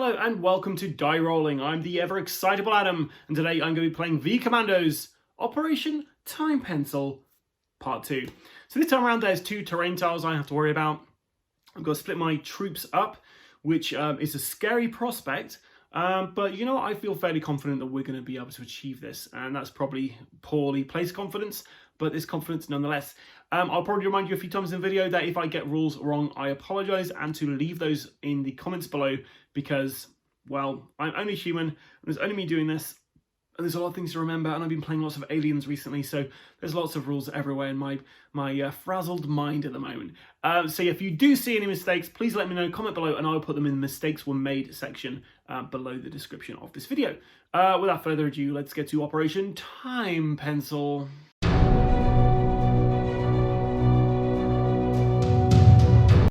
Hello and welcome to Die Rolling. I'm the ever excitable Adam, and today I'm going to be playing V-Commandos Operation Time Pencil Part 2. So this time around there's two terrain tiles I have to worry about. I've got to split my troops up, which is a scary prospect, but you know what, I feel fairly confident that we're going to be able to achieve this, and that's probably poorly placed confidence, but it's confidence nonetheless. I'll probably remind you a few times in the video that if I get rules wrong, I apologise, and to leave those in the comments below because, well, I'm only human, and there's only me doing this, and there's a lot of things to remember, and I've been playing lots of Aliens recently, so there's lots of rules everywhere in my frazzled mind at the moment. So if you do see any mistakes, please let me know, comment below, and I'll put them in the mistakes were made section below the description of this video. Without further ado, let's get to Operation Time Pencil.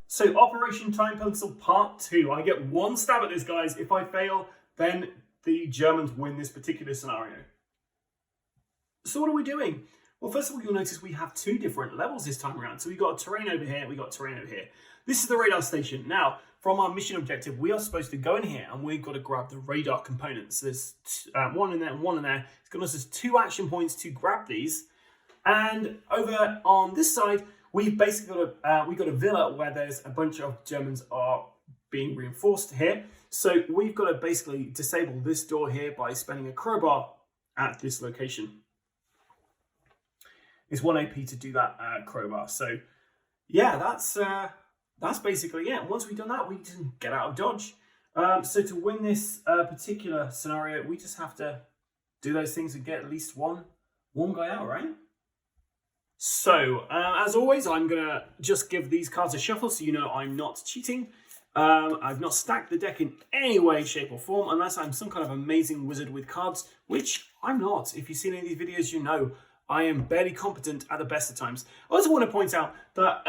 So Operation Time Pencil Part 2. I get one stab at this, guys. If I fail, then the Germans win this particular scenario. So what are we doing? Well, first of all, you'll notice we have two different levels this time around. So we've got a terrain over here, we've got a terrain over here. This is the radar station. Now, from our mission objective, we are supposed to go in here and we've got to grab the radar components. There's one in there and one in there. It's got us 2 action points to grab these. And over on this side, we've basically got we've got a villa where there's a bunch of Germans are being reinforced here. So we've got to basically disable this door here by spending a crowbar at this location. It's 1 AP to do that crowbar. So yeah, that's basically it. Once we've done that, we can get out of dodge. So to win this particular scenario, we just have to do those things and get at least one guy out, right? So, as always, I'm going to just give these cards a shuffle so you know I'm not cheating. I've not stacked the deck in any way, shape or form, unless I'm some kind of amazing wizard with cards, which I'm not. If you've seen any of these videos, you know I am barely competent at the best of times. I also want to point out that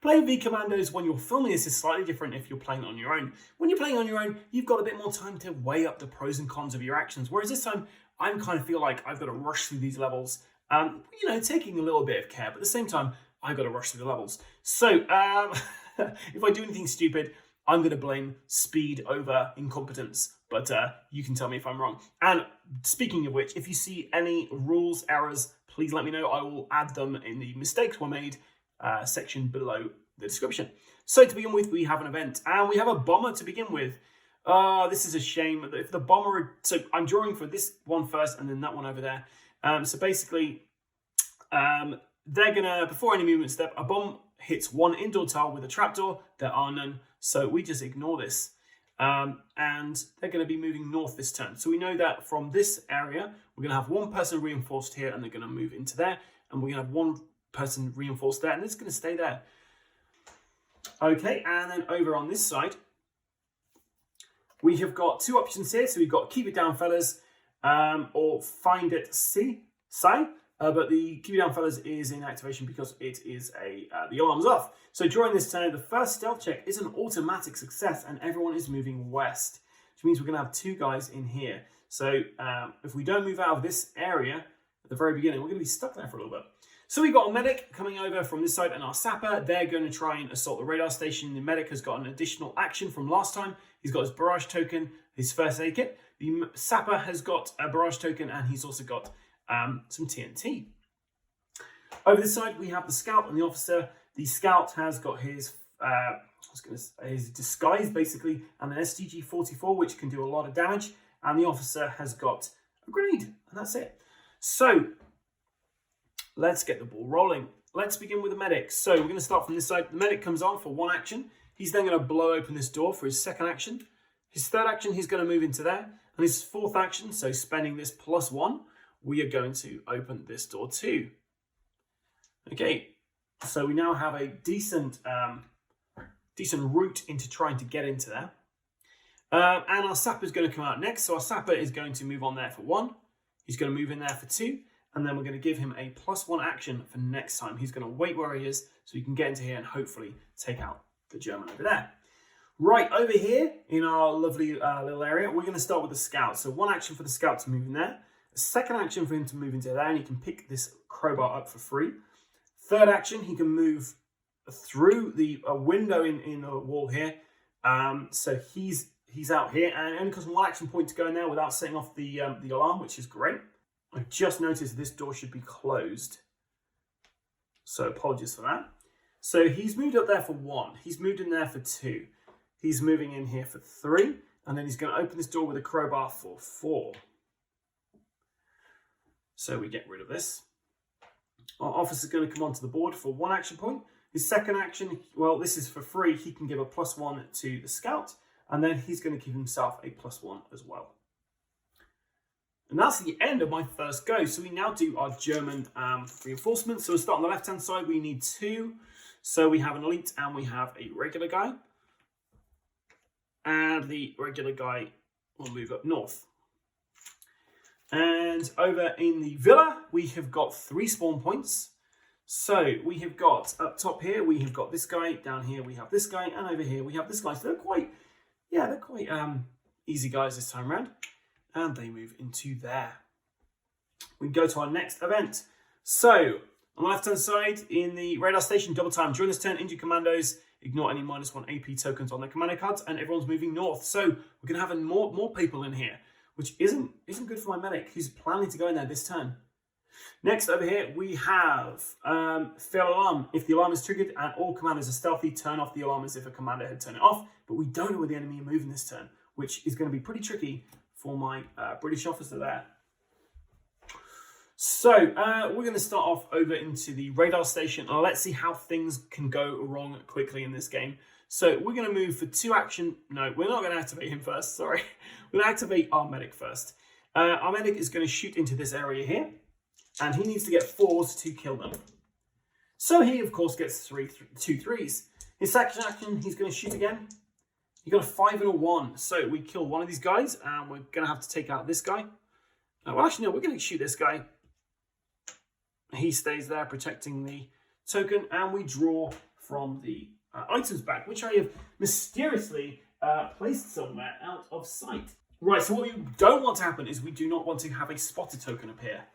playing V-Commandos when you're filming this is slightly different if you're playing it on your own. When you're playing on your own, you've got a bit more time to weigh up the pros and cons of your actions, whereas this time, I kind of feel like I've got to rush through these levels. You know, taking a little bit of care, but at the same time, I've got to rush through the levels. So, if I do anything stupid, I'm going to blame speed over incompetence, but you can tell me if I'm wrong. And speaking of which, if you see any rules errors, please let me know. I will add them in the mistakes were made section below the description. So to begin with, we have an event, and we have a bomber to begin with. This is a shame. If the bomber, so I'm drawing for this one first, and then that one over there. So basically, they're gonna, before any movement step, a bomb hits one indoor tile with a trapdoor. There are none, so we just ignore this. And they're gonna be moving north this turn. So we know that from this area, we're gonna have one person reinforced here, and they're gonna move into there, and we're gonna have one person reinforced there, and it's gonna stay there. Okay, and then over on this side, we have got 2 options here. So we've got keep it down, fellas. Or find it see, but the keep it down fellas is in activation because it is the alarm's off. So during this turn, the first stealth check is an automatic success and everyone is moving west, which means we're going to have 2 guys in here. So if we don't move out of this area at the very beginning, we're going to be stuck there for a little bit. So we've got a medic coming over from this side and our sapper. They're going to try and assault the radar station. The medic has got an additional action from last time. He's got his barrage token, his first aid kit. The sapper has got a barrage token and he's also got some TNT. Over this side, we have the scout and the officer. The scout has got his his disguise, basically, and an STG-44, which can do a lot of damage. And the officer has got a grenade, and that's it. So, let's get the ball rolling. Let's begin with the medic. So, we're going to start from this side. The medic comes on for 1 action. He's then going to blow open this door for his 2nd action. His 3rd action, he's going to move into there. And his 4th action, so spending this +1, we are going to open this door too. Okay, so we now have a decent route into trying to get into there. And our sapper is going to come out next. So our sapper is going to move on there for 1. He's going to move in there for 2. And then we're going to give him a +1 action for next time. He's going to wait where he is so he can get into here and hopefully take out the German over there. Right, over here in our lovely little area, we're going to start with the scout. So 1 action for the scout to move in there. A 2nd action for him to move into there, and he can pick this crowbar up for free. 3rd action, he can move through the window in the wall here. So he's he's out here, and it only costs 1 action point to go in there without setting off the alarm, which is great. I just noticed this door should be closed, so apologies for that. So he's moved up there for 1. He's moved in there for 2. He's moving in here for 3, and then he's going to open this door with a crowbar for 4. So we get rid of this. Our officer's going to come onto the board for 1 action point. His second action, well, this is for free. He can give a +1 to the scout, and then he's going to give himself a +1 as well. And that's the end of my first go. So we now do our German reinforcements. So we'll start on the left-hand side. We need 2. So we have an elite and we have a regular guy. And the regular guy will move up north. And over in the villa, we have got 3 spawn points. So we have got up top here, we have got this guy. Down here, we have this guy. And over here, we have this guy. So they're quite easy guys this time around. And they move into there. We go to our next event. So on the left-hand side, in the radar station, double time. During this turn, injured commandos ignore any -1 AP tokens on their commander cards, and everyone's moving north. So we're going to have more people in here, which isn't good for my medic, who's planning to go in there this turn. Next, over here, we have fail alarm. If the alarm is triggered and all commanders are stealthy, turn off the alarm as if a commander had turned it off. But we don't know where the enemy are moving this turn, which is going to be pretty tricky for my British officer there. So we're going to start off over into the radar station, and let's see how things can go wrong quickly in this game. So we're going to move for 2 action. No, we're not going to activate him first. Sorry. We're going to activate our medic first. Our medic is going to shoot into this area here, and he needs to get 4s to kill them. So he, of course, gets 2 3s. His second action, he's going to shoot again. He got a 5 and a 1. So we kill one of these guys, and we're going to have to take out this guy. Well, actually, no, we're going to shoot this guy. He stays there protecting the token, and we draw from the items back, which I have mysteriously placed somewhere out of sight. Right, so what we don't want to happen is we do not want to have a spotted token appear,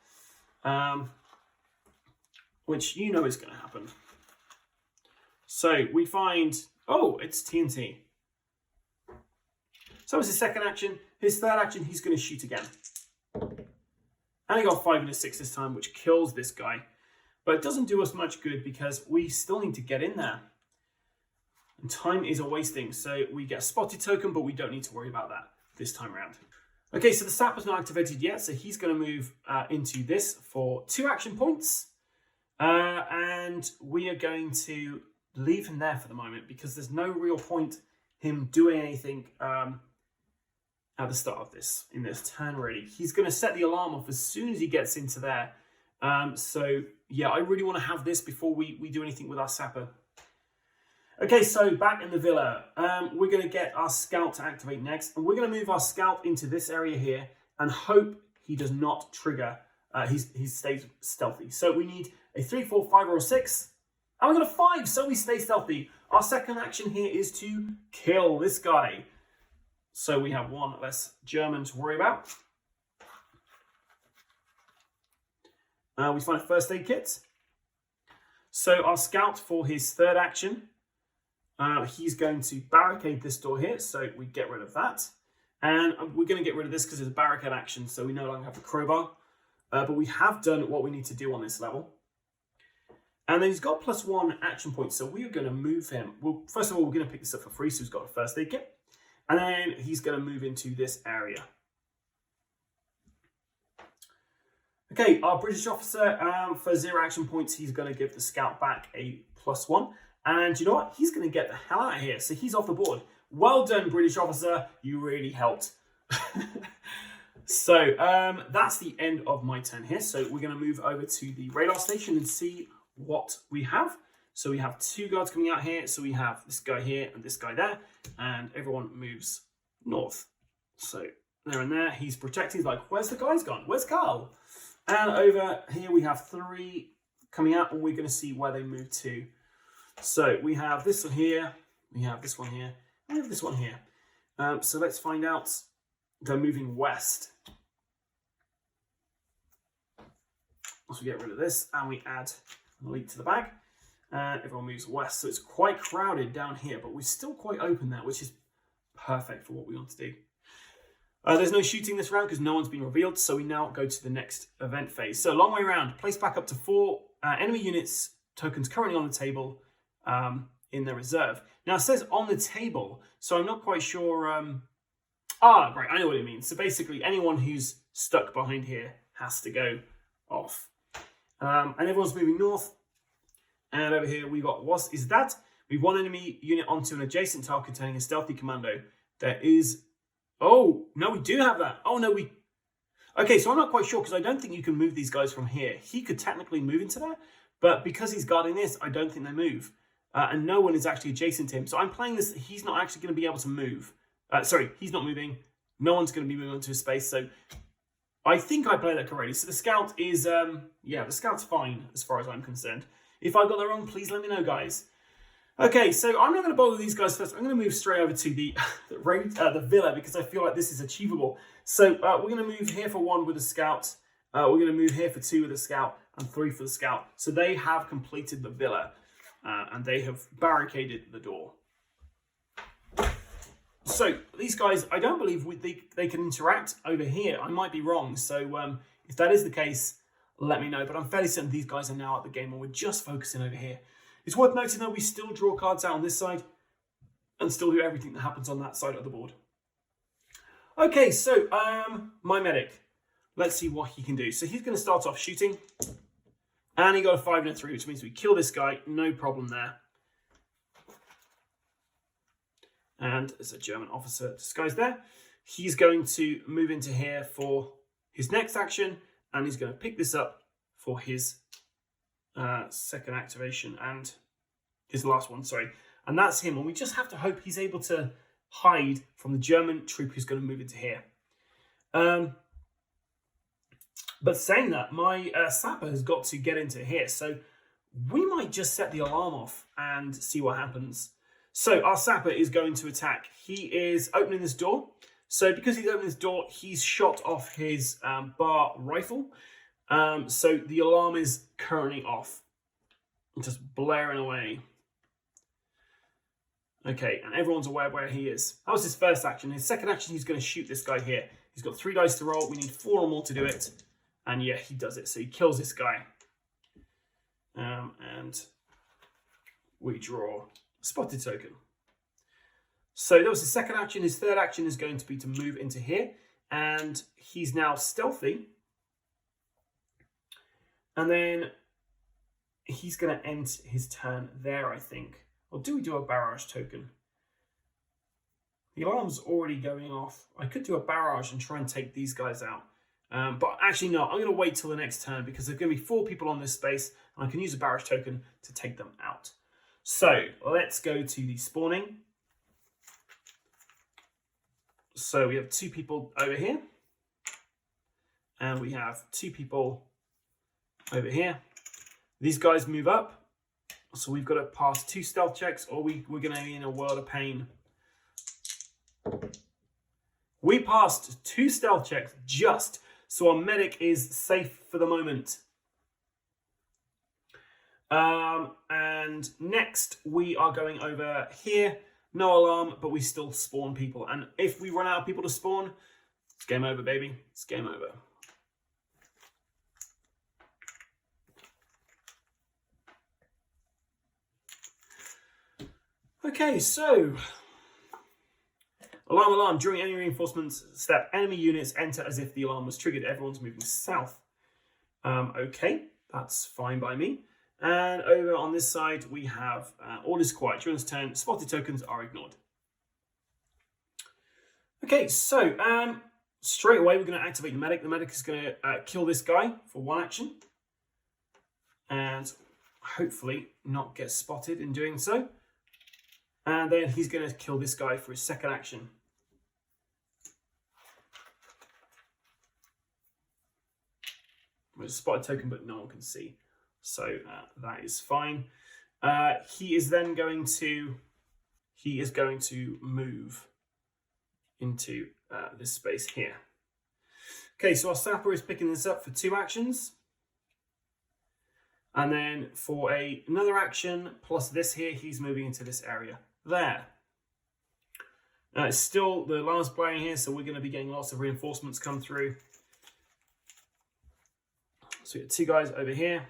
which you know is going to happen. So we find, oh, it's TNT. So it's his second action. His third action, he's going to shoot again. And he got 5 and a 6 this time, which kills this guy. But it doesn't do us much good because we still need to get in there. And time is a wasting. So we get a spotted token, but we don't need to worry about that this time around. Okay, so the sapper's not activated yet. So he's going to move into this for 2 action points. And we are going to leave him there for the moment because there's no real point him doing anything at the start of this, in this turn really. He's going to set the alarm off as soon as he gets into there. So yeah, I really want to have this before we do anything with our sapper. Okay, so back in the villa, we're going to get our scout to activate next. And we're going to move our scout into this area here and hope he does not trigger. He stays stealthy. So we need a 3, 4, 5, or a 6. And we got a 5, so we stay stealthy. Our second action here is to kill this guy. So we have 1 less German to worry about. We find a first aid kit. So our scout, for his third action, he's going to barricade this door here. So we get rid of that. And we're going to get rid of this because it's a barricade action. So we no longer have a crowbar. But we have done what we need to do on this level. And then he's got +1 action points. So we are going to move him. Well, first of all, we're going to pick this up for free. So he's got a first aid kit. And then he's going to move into this area. Okay, our British officer, for 0 action points, he's going to give the scout back a +1. And you know what? He's going to get the hell out of here. So he's off the board. Well done, British officer. You really helped. So that's the end of my turn here. So we're going to move over to the radar station and see what we have. So we have 2 guards coming out here. So we have this guy here and this guy there. And everyone moves north. So there and there. He's protecting. He's like, where's the guys gone? Where's Carl? And over here we have 3 coming out. And we're going to see where they move to. So we have this one here. We have this one here. And we have this one here. So let's find out. They're moving west. Once we get rid of this and we add an elite to the bag. And everyone moves west, so it's quite crowded down here, but we're still quite open there, which is perfect for what we want to do. There's no shooting this round because no one's been revealed, so we now go to the next event phase. So long way around, place back up to 4 enemy units tokens currently on the table in their reserve. Now it says on the table, so I'm not quite sure. Right, I know what it means. So basically anyone who's stuck behind here has to go off. And everyone's moving north. And over here we got, we've one enemy unit onto an adjacent tile containing a stealthy commando. There is, oh, no, we do have that. Oh, no, okay, so I'm not quite sure because I don't think you can move these guys from here. He could technically move into there, but because he's guarding this, I don't think they move. And no one is actually adjacent to him. So I'm playing this, he's not actually going to be able to move. Sorry, he's not moving. No one's going to be moving onto his space. So I think I played that correctly. So the scout is, the scout's fine as far as I'm concerned. If I got that wrong, please let me know, guys. Okay, so I'm not going to bother these guys first. I'm going to move straight over to the villa because I feel like this is achievable. So we're going to move here for 1 with a scout. We're going to move here for 2 with a scout and 3 for the scout. So they have completed the villa and they have barricaded the door. So these guys, I don't believe they can interact over here. I might be wrong. So if that is the case, let me know. But I'm fairly certain these guys are now at the game and we're just focusing over here. It's worth noting though, we still draw cards out on this side and still do everything that happens on that side of the board. Okay, so my medic. Let's see what he can do. So he's going to start off shooting. And he got a 5 and a 3, which means we kill this guy. No problem there. And there's a German officer disguised there. He's going to move into here for his next action. And he's going to pick this up for his second activation and his last one, sorry. And that's him. And we just have to hope he's able to hide from the German troop who's going to move into here. But saying that, my sapper has got to get into here. So we might just set the alarm off and see what happens. So our sapper is going to attack. He is opening this door. So because he's opening this door, he's shot off his bar rifle. So the alarm is currently off. Just blaring away. Okay, and everyone's aware where he is. That was his first action. His second action, he's going to shoot this guy here. He's got 3 dice to roll. We need 4 or more to do it. And yeah, he does it. So he kills this guy. And we draw a spotted token. So that was his second action. His third action is going to be to move into here. And he's now stealthy. And then he's going to end his turn there, I think. Or do we do a barrage token? The alarm's already going off. I could do a barrage and try and take these guys out. But actually, no, I'm going to wait till the next turn because there's going to be 4 people on this space and I can use a barrage token to take them out. So let's go to the spawning. So we have 2 people over here. And we have 2 people over here. These guys move up. So we've got to pass 2 stealth checks or we're going to be in a world of pain. We passed 2 stealth checks just, so our medic is safe for the moment. And next we are going over here. No alarm, but we still spawn people. And if we run out of people to spawn, it's game over, baby. It's game over. Okay, so alarm, alarm. During any reinforcements step, enemy units enter as if the alarm was triggered. Everyone's moving south. Okay, that's fine by me. And over on this side, we have all is quiet. During this turn, spotted tokens are ignored. Okay, so straight away, we're going to activate the medic. The medic is going to kill this guy for 1 action. And hopefully not get spotted in doing so. And then he's going to kill this guy for his second action. There's a spotted token, but no one can see. So that is fine. He is then going to move into this space here. Okay, so our sapper is picking this up for 2 actions. And then for another action, plus this here, he's moving into this area there. It's still the last playing here, so we're going to be getting lots of reinforcements come through. So we get 2 guys over here.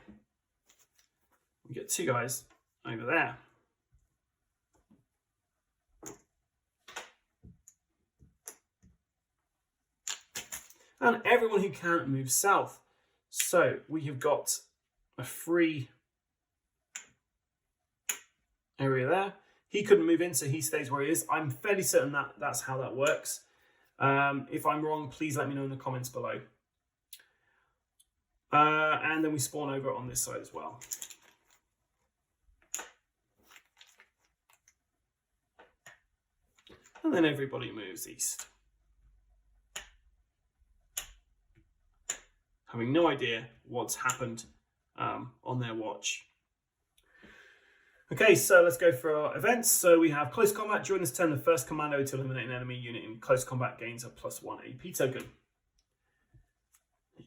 We get 2 guys over there. And everyone who can move south. So we have got a free area there. He couldn't move in, so he stays where he is. I'm fairly certain that that's how that works. If I'm wrong, please let me know in the comments below. And then we spawn over on this side as well. And then everybody moves east. Having no idea what's happened on their watch. Okay, so let's go for our events. So we have close combat. During this turn, the first commando to eliminate an enemy unit in close combat gains a +1 AP token.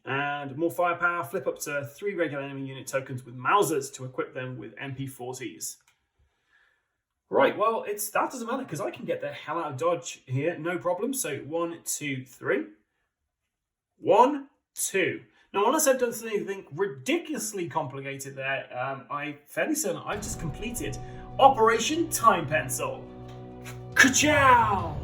And more firepower. Flip up to 3 regular enemy unit tokens with Mausers to equip them with MP40s. Right, well, that doesn't matter because I can get the hell out of dodge here, no problem. So 1, 2, 3. 1, 2. Now, unless I've done something ridiculously complicated there, I'm fairly certain I've just completed Operation Time Pencil. Ka-chow!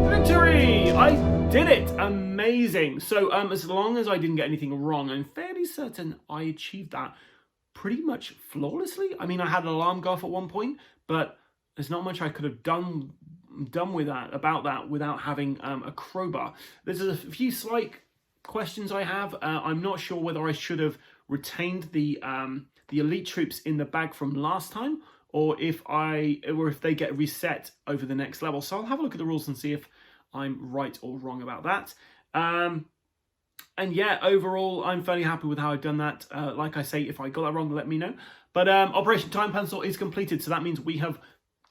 Victory! I did it! Amazing. So, as long as I didn't get anything wrong, I'm fairly certain I achieved that pretty much flawlessly. I mean, I had an alarm go off at one point, but there's not much I could have done with that without having a crowbar. There's a few slight questions I have. I'm not sure whether I should have retained the elite troops in the bag from last time, or if they get reset over the next level. So I'll have a look at the rules and see if I'm right or wrong about that. And yeah, overall, I'm fairly happy with how I've done that. Like I say, if I got that wrong, let me know. But Operation Time Pencil is completed, so that means we have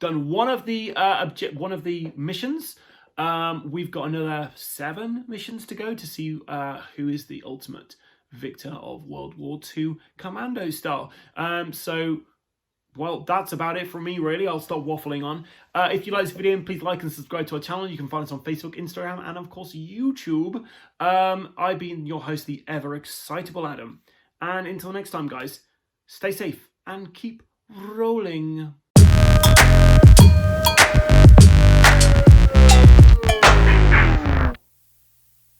done one of the missions. We've got another 7 missions to go to see who is the ultimate victor of World War II commando style. So, well, that's about it from me, really. I'll stop waffling on. If you like this video, please like and subscribe to our channel. You can find us on Facebook, Instagram, and of course YouTube. I've been your host, the ever excitable Adam. And until next time, guys, stay safe and keep rolling.